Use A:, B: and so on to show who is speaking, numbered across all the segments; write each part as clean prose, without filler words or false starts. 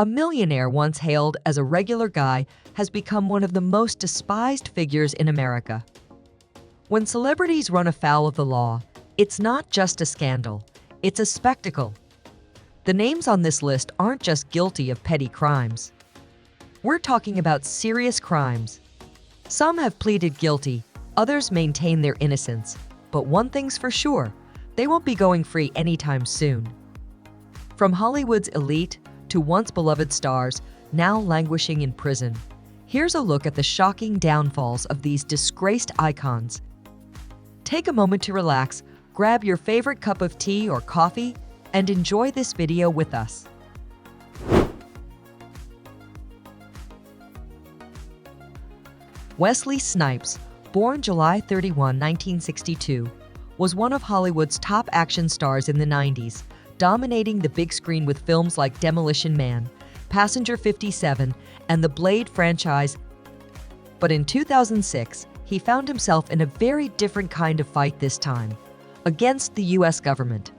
A: A millionaire once hailed as a regular guy has become one of the most despised figures in America. When celebrities run afoul of the law, it's not just a scandal, it's a spectacle. The names on this list aren't just guilty of petty crimes. We're talking about serious crimes. Some have pleaded guilty, others maintain their innocence. But one thing's for sure, they won't be going free anytime soon. From Hollywood's elite to once beloved stars, now languishing in prison, here's a look at the shocking downfalls of these disgraced icons. Take a moment to relax, grab your favorite cup of tea or coffee, and enjoy this video with us. Wesley Snipes, born July 31, 1962, was one of Hollywood's top action stars in the 90s, dominating the big screen with films like Demolition Man, Passenger 57, and the Blade franchise. But in 2006, he found himself in a very different kind of fight this time, against the U.S. government.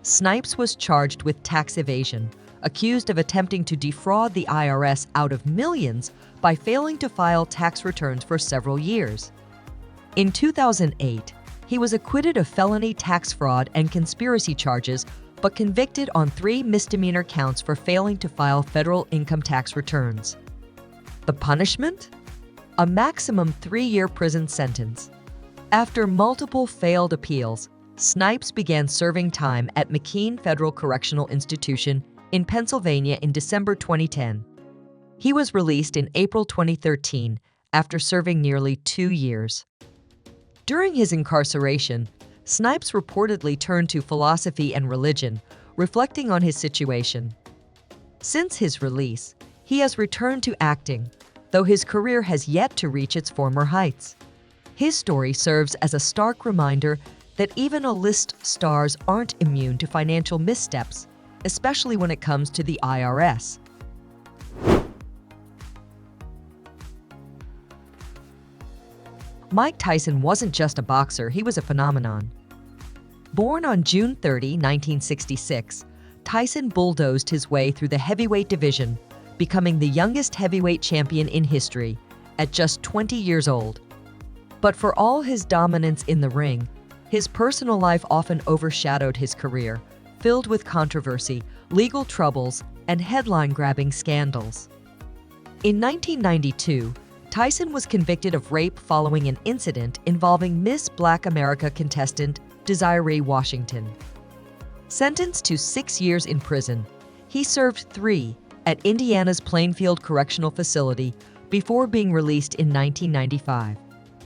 A: Snipes was charged with tax evasion, accused of attempting to defraud the IRS out of millions by failing to file tax returns for several years. In 2008, he was acquitted of felony tax fraud and conspiracy charges, but convicted on 3 misdemeanor counts for failing to file federal income tax returns. The punishment? A maximum 3-year prison sentence. After multiple failed appeals, Snipes began serving time at McKean Federal Correctional Institution in Pennsylvania in December 2010. He was released in April 2013 after serving nearly 2 years. During his incarceration, Snipes reportedly turned to philosophy and religion, reflecting on his situation. Since his release, he has returned to acting, though his career has yet to reach its former heights. His story serves as a stark reminder that even A-list stars aren't immune to financial missteps, especially when it comes to the IRS. Mike Tyson wasn't just a boxer, he was a phenomenon. Born on June 30, 1966, Tyson bulldozed his way through the heavyweight division, becoming the youngest heavyweight champion in history at just 20 years old. But for all his dominance in the ring, his personal life often overshadowed his career, filled with controversy, legal troubles, and headline-grabbing scandals. In 1992, Tyson was convicted of rape following an incident involving Miss Black America contestant Desiree Washington. Sentenced to 6 years in prison, he served 3 at Indiana's Plainfield Correctional Facility before being released in 1995.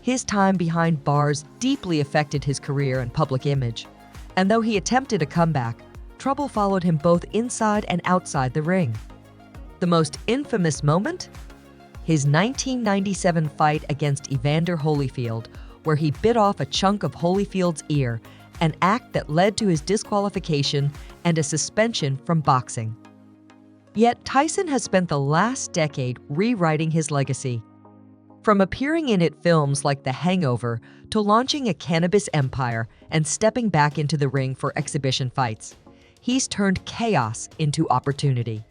A: His time behind bars deeply affected his career and public image, and though he attempted a comeback, trouble followed him both inside and outside the ring. The most infamous moment? His 1997 fight against Evander Holyfield, where he bit off a chunk of Holyfield's ear, an act that led to his disqualification and a suspension from boxing. Yet Tyson has spent the last decade rewriting his legacy. From appearing in films like The Hangover to launching a cannabis empire and stepping back into the ring for exhibition fights, he's turned chaos into opportunity.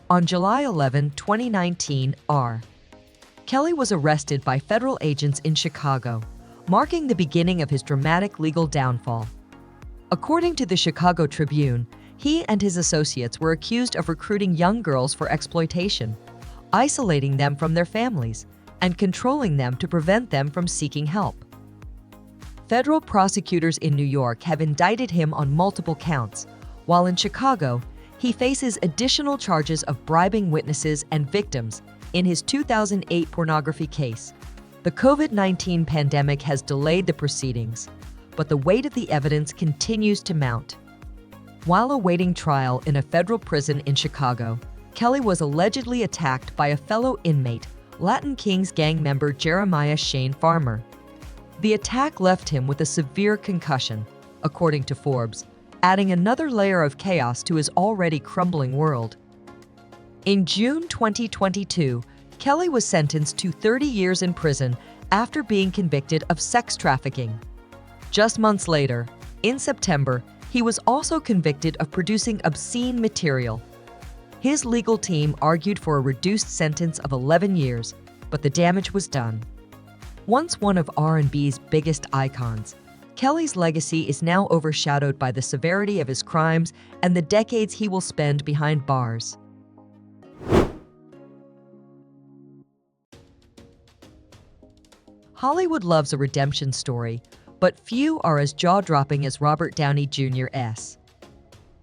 A: On July 11, 2019, R. Kelly was arrested by federal agents in Chicago, marking the beginning of his dramatic legal downfall. According to the Chicago Tribune, he and his associates were accused of recruiting young girls for exploitation, isolating them from their families, and controlling them to prevent them from seeking help. Federal prosecutors in New York have indicted him on multiple counts, while in Chicago, he faces additional charges of bribing witnesses and victims in his 2008 pornography case. The COVID-19 pandemic has delayed the proceedings, but the weight of the evidence continues to mount. While awaiting trial in a federal prison in Chicago, Kelly was allegedly attacked by a fellow inmate, Latin Kings gang member Jeremiah Shane Farmer. The attack left him with a severe concussion, according to Forbes, adding another layer of chaos to his already crumbling world. In June 2022, Kelly was sentenced to 30 years in prison after being convicted of sex trafficking. Just months later, In September, he was also convicted of producing obscene material. His legal team argued for a reduced sentence of 11 years, but the damage was done. Once one of R&B's biggest icons, Kelly's legacy is now overshadowed by the severity of his crimes and the decades he will spend behind bars. Hollywood loves a redemption story, but few are as jaw-dropping as Robert Downey Jr.'s.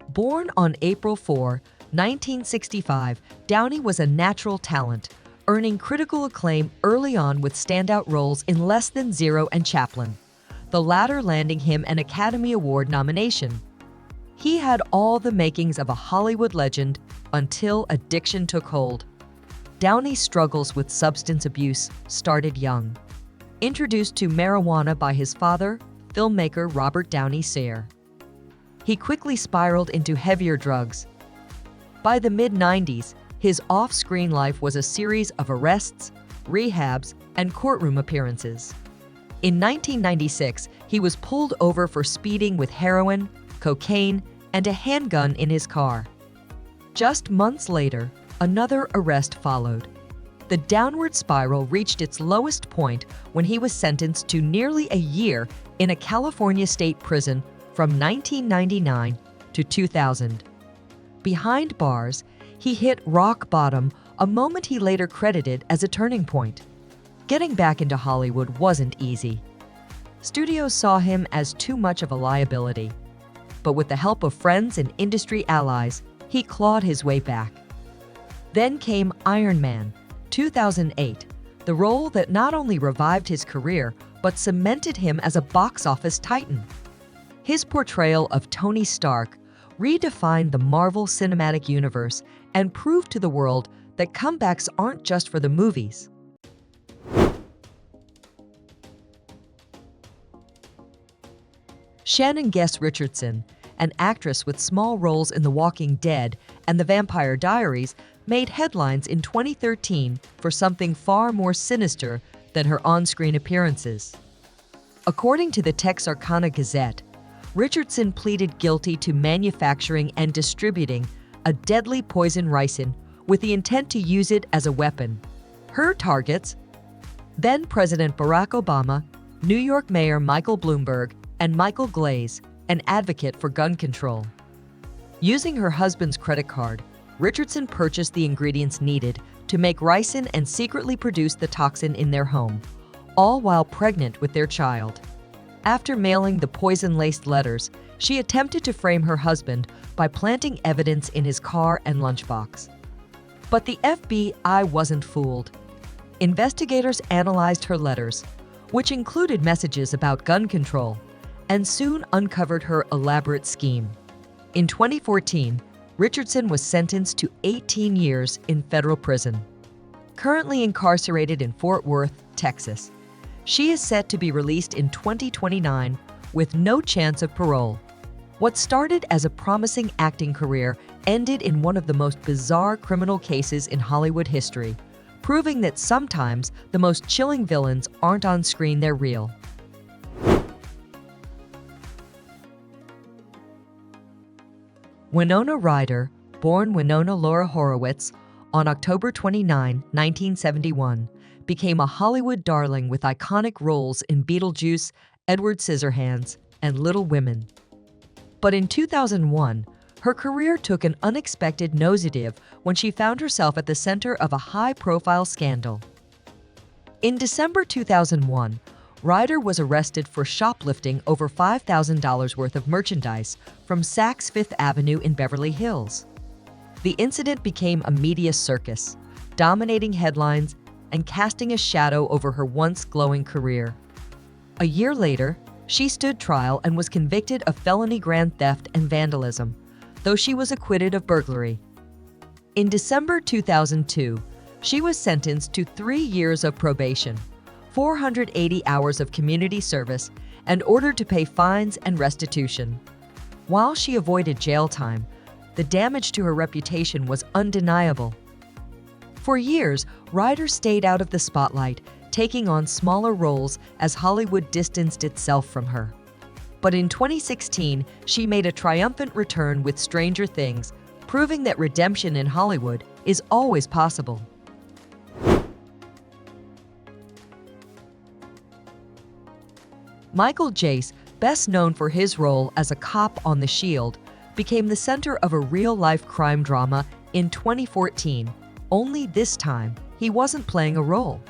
A: Born on April 4, 1965, Downey was a natural talent, earning critical acclaim early on with standout roles in Less Than Zero and Chaplin, the latter landing him an Academy Award nomination. He had all the makings of a Hollywood legend until addiction took hold. Downey's struggles with substance abuse started young. Introduced to marijuana by his father, filmmaker Robert Downey Sr., he quickly spiraled into heavier drugs. By the mid-90s, his off-screen life was a series of arrests, rehabs, and courtroom appearances. In 1996, he was pulled over for speeding with heroin, cocaine, and a handgun in his car. Just months later, another arrest followed. The downward spiral reached its lowest point when he was sentenced to nearly a year in a California state prison from 1999 to 2000. Behind bars, he hit rock bottom, a moment he later credited as a turning point. Getting back into Hollywood wasn't easy. Studios saw him as too much of a liability. But with the help of friends and industry allies, he clawed his way back. Then came Iron Man, 2008, the role that not only revived his career, but cemented him as a box office titan. His portrayal of Tony Stark redefined the Marvel Cinematic Universe and proved to the world that comebacks aren't just for the movies. Shannon Guess Richardson, an actress with small roles in The Walking Dead and The Vampire Diaries, made headlines in 2013 for something far more sinister than her on-screen appearances. According to the Texarkana Gazette, Richardson pleaded guilty to manufacturing and distributing a deadly poison ricin with the intent to use it as a weapon. Her targets: then President Barack Obama, New York Mayor Michael Bloomberg, and Michael Glaze, an advocate for gun control. Using her husband's credit card, Richardson purchased the ingredients needed to make ricin and secretly produced the toxin in their home, all while pregnant with their child. After mailing the poison-laced letters, she attempted to frame her husband by planting evidence in his car and lunchbox. But the FBI wasn't fooled. Investigators analyzed her letters, which included messages about gun control, and soon uncovered her elaborate scheme. In 2014, Richardson was sentenced to 18 years in federal prison. Currently incarcerated in Fort Worth, Texas, she is set to be released in 2029 with no chance of parole. What started as a promising acting career ended in one of the most bizarre criminal cases in Hollywood history, proving that sometimes the most chilling villains aren't on screen, they're real. Winona Ryder, born Winona Laura Horowitz, on October 29, 1971, became a Hollywood darling with iconic roles in Beetlejuice, Edward Scissorhands, and Little Women. But in 2001, her career took an unexpected nosedive when she found herself at the center of a high-profile scandal. In December 2001, Ryder was arrested for shoplifting over $5,000 worth of merchandise from Saks Fifth Avenue in Beverly Hills. The incident became a media circus, dominating headlines and casting a shadow over her once glowing career. A year later, she stood trial and was convicted of felony grand theft and vandalism, though she was acquitted of burglary. In December 2002, she was sentenced to 3 years of probation, 480 hours of community service, and ordered to pay fines and restitution. While she avoided jail time, the damage to her reputation was undeniable. For years, Ryder stayed out of the spotlight, taking on smaller roles as Hollywood distanced itself from her. But in 2016, she made a triumphant return with Stranger Things, proving that redemption in Hollywood is always possible. Michael Jace, best known for his role as a cop on The Shield, became the center of a real-life crime drama in 2014, only this time he wasn't playing a role.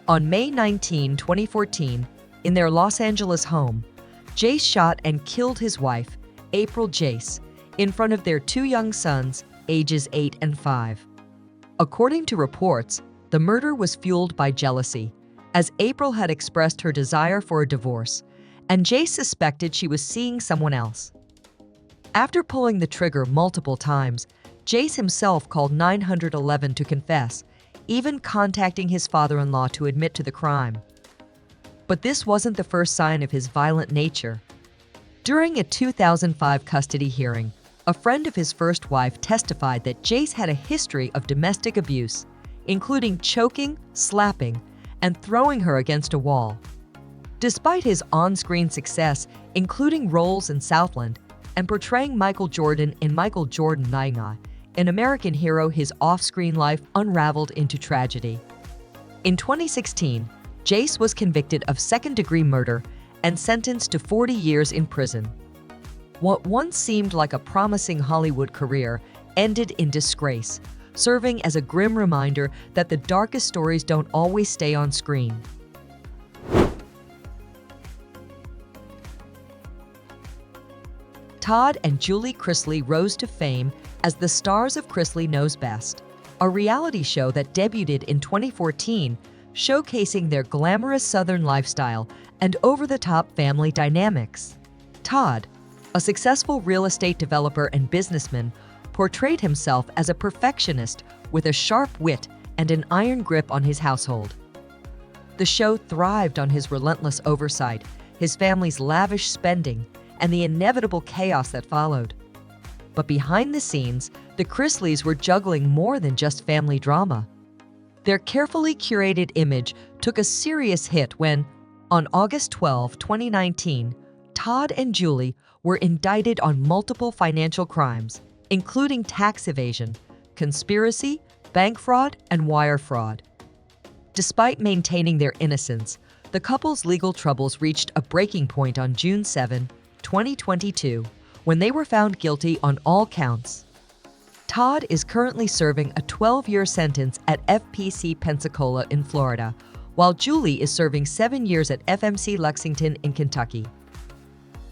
A: On May 19, 2014, in their Los Angeles home, Jace shot and killed his wife, April Jace, in front of their two young sons, ages 8 and 5. According to reports, the murder was fueled by jealousy, as April had expressed her desire for a divorce, and Jace suspected she was seeing someone else. After pulling the trigger multiple times, Jace himself called 911 to confess, even contacting his father-in-law to admit to the crime. But this wasn't the first sign of his violent nature. During a 2005 custody hearing, a friend of his first wife testified that Jace had a history of domestic abuse, including choking, slapping, and throwing her against a wall. Despite his on-screen success, including roles in Southland and portraying Michael Jordan in Michael Jordan Naiga, an American hero, his off-screen life unraveled into tragedy. In 2016, Jace was convicted of second-degree murder and sentenced to 40 years in prison. What once seemed like a promising Hollywood career ended in disgrace, serving as a grim reminder that the darkest stories don't always stay on screen. Todd and Julie Chrisley rose to fame as the stars of Chrisley Knows Best, a reality show that debuted in 2014, showcasing their glamorous Southern lifestyle and over-the-top family dynamics. Todd, a successful real estate developer and businessman, portrayed himself as a perfectionist with a sharp wit and an iron grip on his household. The show thrived on his relentless oversight, his family's lavish spending, and the inevitable chaos that followed. But behind the scenes, the Chrisleys were juggling more than just family drama. Their carefully curated image took a serious hit when, on August 12, 2019, Todd and Julie were indicted on multiple financial crimes, including tax evasion, conspiracy, bank fraud, and wire fraud. Despite maintaining their innocence, the couple's legal troubles reached a breaking point on June 7, 2022, when they were found guilty on all counts. Todd is currently serving a 12-year sentence at FPC Pensacola in Florida, while Julie is serving 7 years at FMC Lexington in Kentucky.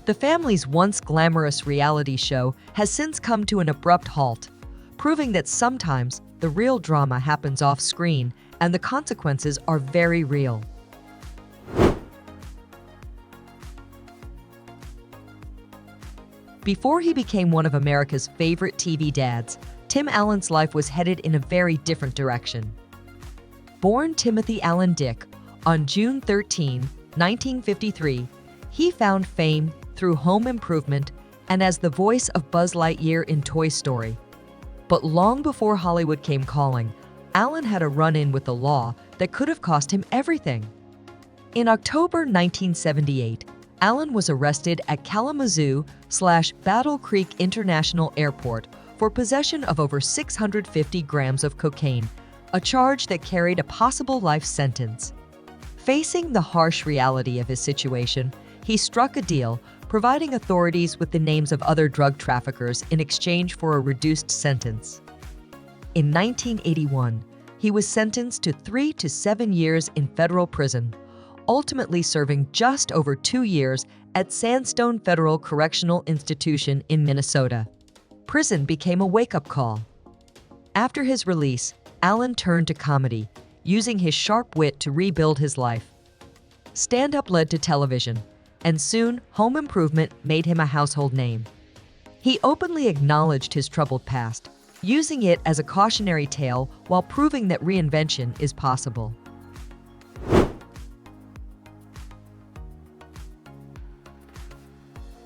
A: The family's once glamorous reality show has since come to an abrupt halt, proving that sometimes the real drama happens off-screen and the consequences are very real. Before he became one of America's favorite TV dads, Tim Allen's life was headed in a very different direction. Born Timothy Allen Dick on June 13, 1953, he found fame through Home Improvement and as the voice of Buzz Lightyear in Toy Story. But long before Hollywood came calling, Allen had a run-in with the law that could have cost him everything. In October 1978, Allen was arrested at Kalamazoo/Battle Creek International Airport for possession of over 650 grams of cocaine, a charge that carried a possible life sentence. Facing the harsh reality of his situation, he struck a deal, providing authorities with the names of other drug traffickers in exchange for a reduced sentence. In 1981, he was sentenced to 3 to 7 years in federal prison, ultimately serving just over 2 years at Sandstone Federal Correctional Institution in Minnesota. Prison became a wake-up call. After his release, Allen turned to comedy, using his sharp wit to rebuild his life. Stand-up led to television, and soon Home Improvement made him a household name. He openly acknowledged his troubled past, using it as a cautionary tale while proving that reinvention is possible.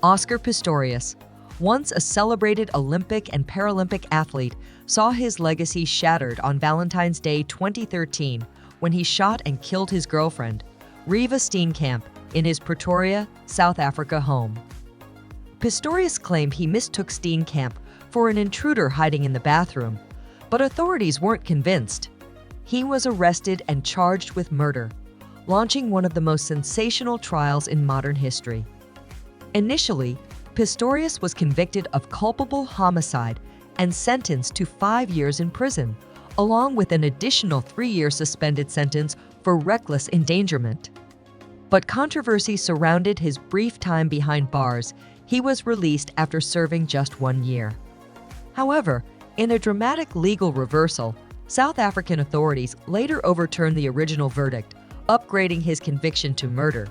A: Oscar Pistorius, once a celebrated Olympic and Paralympic athlete, saw his legacy shattered on Valentine's Day 2013 when he shot and killed his girlfriend, Reva Steenkamp, in his Pretoria, South Africa home. Pistorius claimed he mistook Steenkamp for an intruder hiding in the bathroom, but authorities weren't convinced. He was arrested and charged with murder, launching one of the most sensational trials in modern history. Initially, Pistorius was convicted of culpable homicide and sentenced to 5 years in prison, along with an additional 3-year suspended sentence for reckless endangerment. But controversy surrounded his brief time behind bars. He was released after serving just 1 year. However, in a dramatic legal reversal, South African authorities later overturned the original verdict, upgrading his conviction to murder.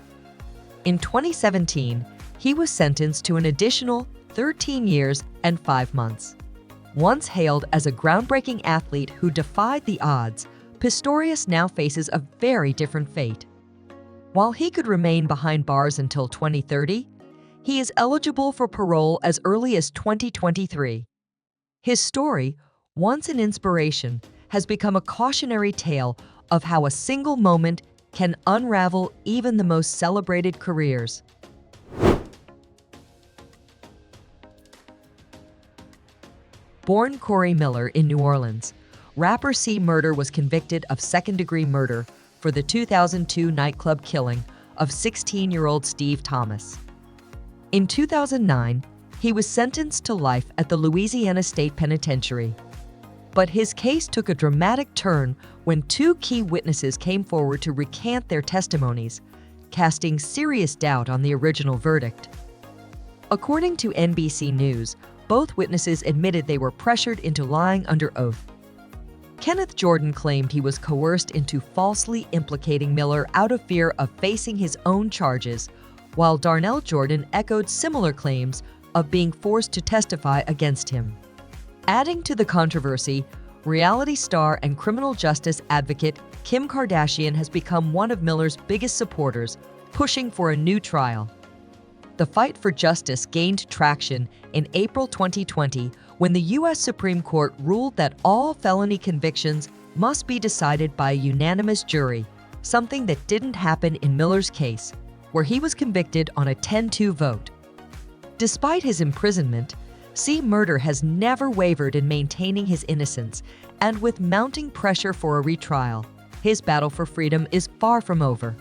A: In 2017, he was sentenced to an additional 13 years and 5 months. Once hailed as a groundbreaking athlete who defied the odds, Pistorius now faces a very different fate. While he could remain behind bars until 2030, he is eligible for parole as early as 2023. His story, once an inspiration, has become a cautionary tale of how a single moment can unravel even the most celebrated careers. Born Corey Miller in New Orleans, rapper C. Murder was convicted of second-degree murder for the 2002 nightclub killing of 16-year-old Steve Thomas. In 2009, he was sentenced to life at the Louisiana State Penitentiary. But his case took a dramatic turn when 2 key witnesses came forward to recant their testimonies, casting serious doubt on the original verdict. According to NBC News, both witnesses admitted they were pressured into lying under oath. Kenneth Jordan claimed he was coerced into falsely implicating Miller out of fear of facing his own charges, while Darnell Jordan echoed similar claims of being forced to testify against him. Adding to the controversy, reality star and criminal justice advocate Kim Kardashian has become one of Miller's biggest supporters, pushing for a new trial. The fight for justice gained traction in April 2020 when the U.S. Supreme Court ruled that all felony convictions must be decided by a unanimous jury, something that didn't happen in Miller's case, where he was convicted on a 10-2 vote. Despite his imprisonment, C. Murder has never wavered in maintaining his innocence, and with mounting pressure for a retrial, his battle for freedom is far from over.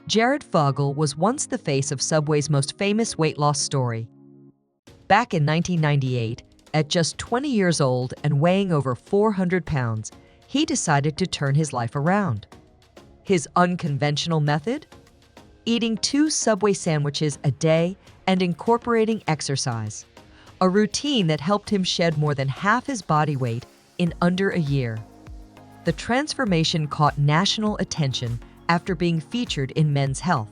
A: Jared Fogle was once the face of Subway's most famous weight loss story. Back in 1998, at just 20 years old and weighing over 400 pounds, he decided to turn his life around. His unconventional method? Eating 2 Subway sandwiches a day and incorporating exercise, a routine that helped him shed more than half his body weight in under a year. The transformation caught national attention after being featured in Men's Health,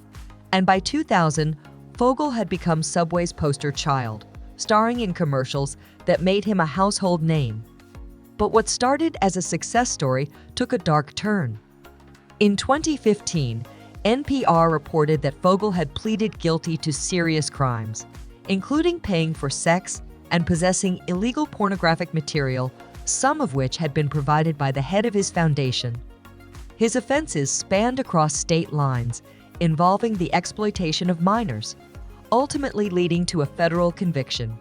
A: and by 2000, Fogle had become Subway's poster child, starring in commercials that made him a household name. But what started as a success story took a dark turn. In 2015, NPR reported that Fogle had pleaded guilty to serious crimes, including paying for sex and possessing illegal pornographic material, some of which had been provided by the head of his foundation. His offenses spanned across state lines, involving the exploitation of minors, ultimately leading to a federal conviction.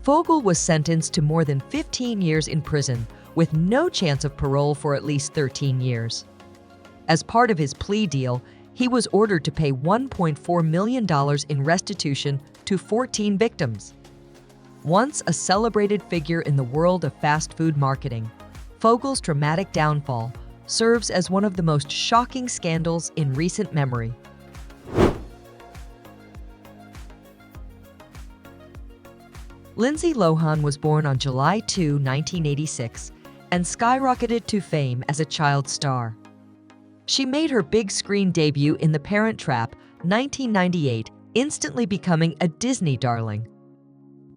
A: Fogle was sentenced to more than 15 years in prison, with no chance of parole for at least 13 years. As part of his plea deal, he was ordered to pay $1.4 million in restitution to 14 victims. Once a celebrated figure in the world of fast food marketing, Fogle's dramatic downfall serves as one of the most shocking scandals in recent memory. Lindsay Lohan was born on July 2, 1986, and skyrocketed to fame as a child star. She made her big screen debut in The Parent Trap, 1998, instantly becoming a Disney darling.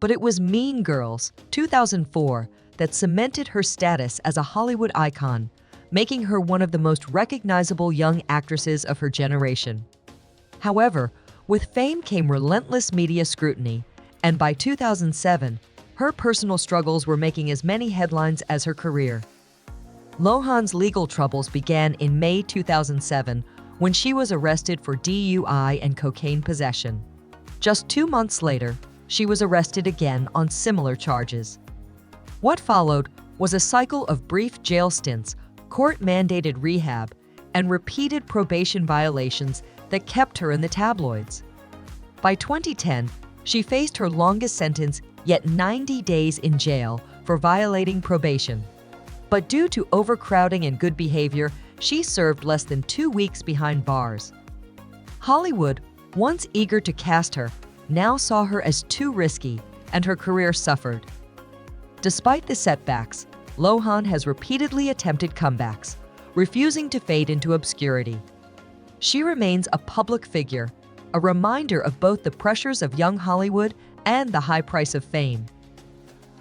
A: But it was Mean Girls, 2004, that cemented her status as a Hollywood icon, making her one of the most recognizable young actresses of her generation. However, with fame came relentless media scrutiny, and by 2007, her personal struggles were making as many headlines as her career. Lohan's legal troubles began in May 2007 when she was arrested for DUI and cocaine possession. Just 2 months later, she was arrested again on similar charges. What followed was a cycle of brief jail stints, court-mandated rehab, and repeated probation violations that kept her in the tabloids. By 2010, she faced her longest sentence, yet 90 days in jail for violating probation. But due to overcrowding and good behavior, she served less than 2 weeks behind bars. Hollywood, once eager to cast her, now saw her as too risky, and her career suffered. Despite the setbacks, Lohan has repeatedly attempted comebacks, refusing to fade into obscurity. She remains a public figure, a reminder of both the pressures of young Hollywood and the high price of fame.